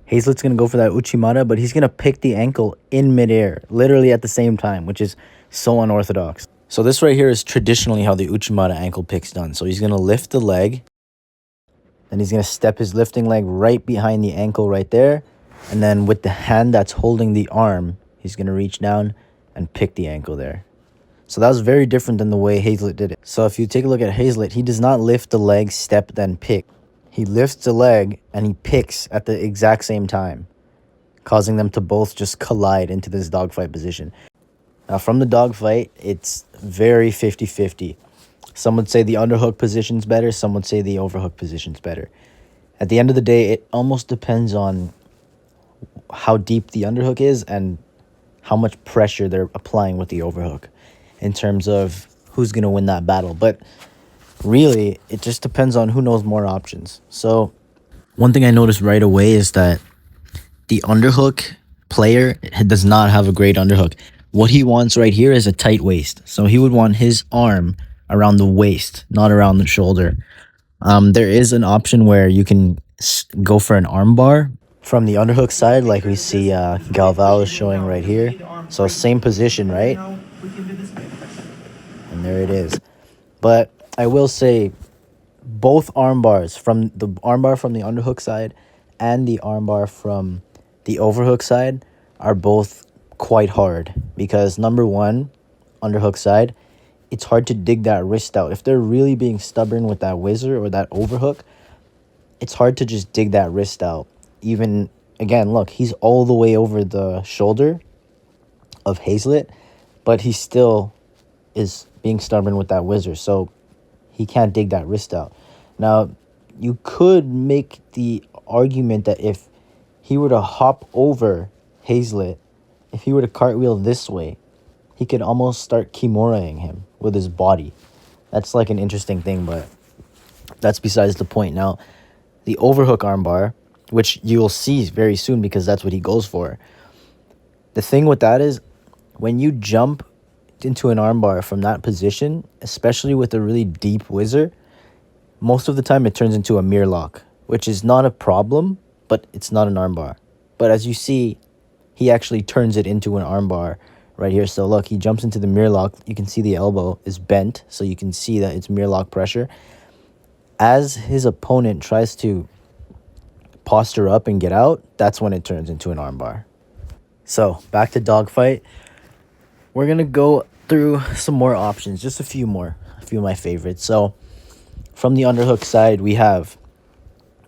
Hazlett's going to go for that Uchimata, but he's going to pick the ankle in midair, literally at the same time, which is so unorthodox. So this right here is traditionally how the Uchimata ankle pick's done. So he's going to lift the leg, then he's going to step his lifting leg right behind the ankle right there, and then with the hand that's holding the arm, he's going to reach down and pick the ankle there. So that was very different than the way Hazlett did it. So if you take a look at Hazlett, he does not lift the leg, step, then pick. He lifts the leg and he picks at the exact same time, causing them to both just collide into this dogfight position. Now from the dogfight, it's very 50-50. Some would say the underhook position's better, some would say the overhook position's better. At the end of the day, it almost depends on how deep the underhook is and how much pressure they're applying with the overhook in terms of who's going to win that battle. But really, it just depends on who knows more options. So one thing I noticed right away is that the underhook player does not have a great underhook. What he wants right here is a tight waist. So he would want his arm around the waist, not around the shoulder. There is an option where you can go for an armbar from the underhook side, like we see Galval is showing right here. So same position, right? And there it is. But I will say both armbars, from the armbar from the underhook side and the armbar from the overhook side, are both quite hard. Because number one, underhook side, it's hard to dig that wrist out. If they're really being stubborn with that whizzer or that overhook, it's hard to just dig that wrist out. Even, again, look, he's all the way over the shoulder of Hazlett, but he still is being stubborn with that whizzer, so he can't dig that wrist out. Now, you could make the argument that if he were to hop over Hazlett, if he were to cartwheel this way, he could almost start kimuraing him with his body. That's like an interesting thing, but that's besides the point. Now, the overhook armbar, which you'll see very soon because that's what he goes for. The thing with that is when you jump into an armbar from that position, especially with a really deep whizzer, most of the time it turns into a mirror lock, which is not a problem, but it's not an armbar. But as you see, he actually turns it into an armbar right here. So look, he jumps into the mirror lock. You can see the elbow is bent, so you can see that it's mirror lock pressure. As his opponent tries to posture up and get out, that's when it turns into an armbar. So back to dogfight. We're going to go through some more options, just a few of my favorites. So from the underhook side, we have,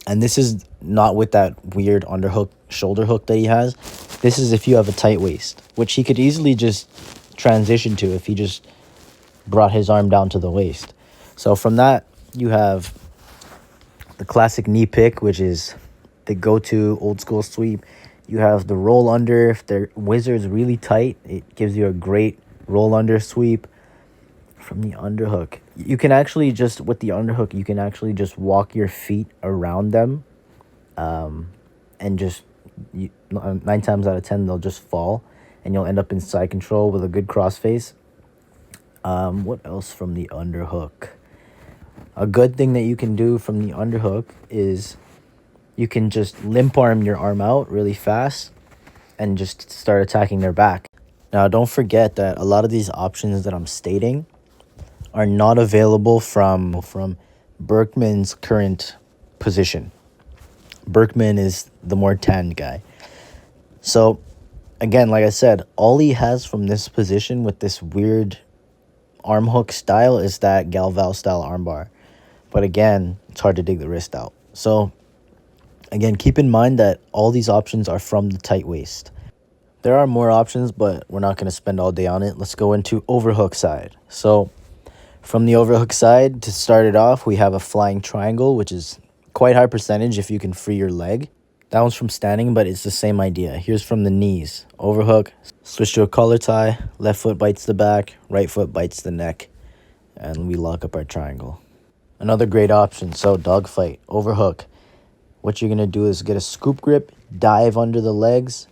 and this is not with that weird underhook shoulder hook that he has. This is if you have a tight waist, which he could easily just transition to if he just brought his arm down to the waist. So from that, you have the classic knee pick, which is the go-to old school sweep. You have the roll under. If their whizzer's really tight, it gives you a great roll under sweep. From the underhook, you can actually just, with the underhook, you can actually just walk your feet around them, and just 9 times out of 10 they'll just fall, and you'll end up in side control with a good crossface. What else from the underhook? A good thing that you can do from the underhook is you can just limp arm your arm out really fast and just start attacking their back. Now, don't forget that a lot of these options that I'm stating are not available from Berkman's current position. Berkman is the more tanned guy. So, again, like I said, all he has from this position with this weird arm hook style is that Galval style armbar. But again, it's hard to dig the wrist out. So, again, keep in mind that all these options are from the tight waist. There are more options, but we're not going to spend all day on it. Let's go into overhook side. So, from the overhook side, to start it off, we have a flying triangle, which is quite high percentage if you can free your leg. That one's from standing, but it's the same idea. Here's from the knees. Overhook, switch to a collar tie, left foot bites the back, right foot bites the neck, and we lock up our triangle. Another great option, so dogfight, overhook. What you're going to do is get a scoop grip, dive under the legs,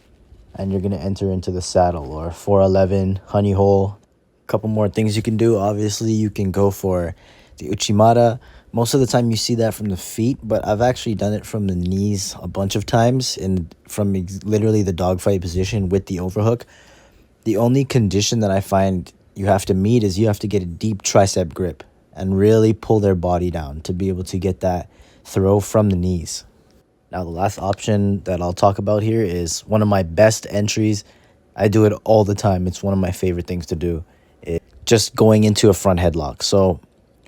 and you're going to enter into the saddle, or 411, honey hole. A couple more things you can do. Obviously, you can go for the Uchimata, Most of the time you see that from the feet, but I've actually done it from the knees a bunch of times and from literally the dogfight position with the overhook. The only condition that I find you have to meet is you have to get a deep tricep grip and really pull their body down to be able to get that throw from the knees. Now, the last option that I'll talk about here is one of my best entries. I do it all the time. It's one of my favorite things to do. It's just going into a front headlock. So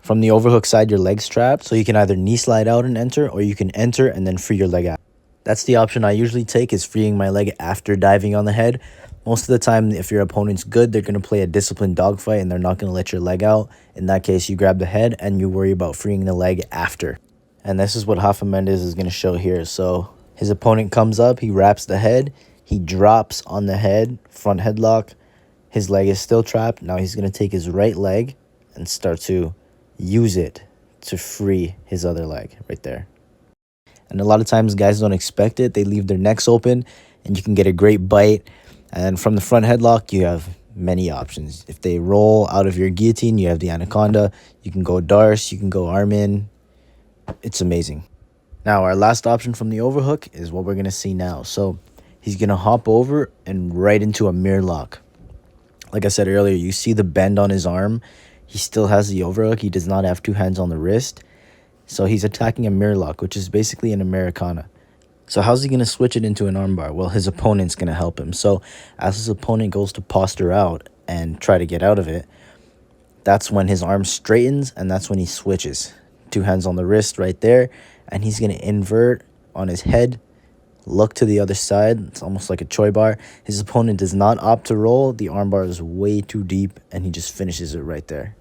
from the overhook side, your leg's trapped. So you can either knee slide out and enter, or you can enter and then free your leg out. That's the option I usually take, is freeing my leg after diving on the head. Most of the time, if your opponent's good, they're going to play a disciplined dogfight and they're not going to let your leg out. In that case, you grab the head and you worry about freeing the leg after. And this is what Rafa Mendes is going to show here. So his opponent comes up, he wraps the head, he drops on the head, front headlock. His leg is still trapped. Now he's going to take his right leg and start to use it to free his other leg right there. And a lot of times guys don't expect it. They leave their necks open and you can get a great bite. And from the front headlock, you have many options. If they roll out of your guillotine, you have the anaconda. You can go Darce, you can go arm in. It's amazing. Now, our last option from the overhook is what we're going to see now. So he's going to hop over and right into a mirror lock. Like I said earlier, you see the bend on his arm. He still has the overhook. He does not have two hands on the wrist. So he's attacking a mirror lock, which is basically an Americana. So how's he going to switch it into an armbar? Well, his opponent's going to help him. So as his opponent goes to posture out and try to get out of it, that's when his arm straightens and that's when he switches. Two hands on the wrist right there. And he's going to invert on his head, look to the other side. It's almost like a choi bar. His opponent does not opt to roll. The armbar is way too deep and he just finishes it right there.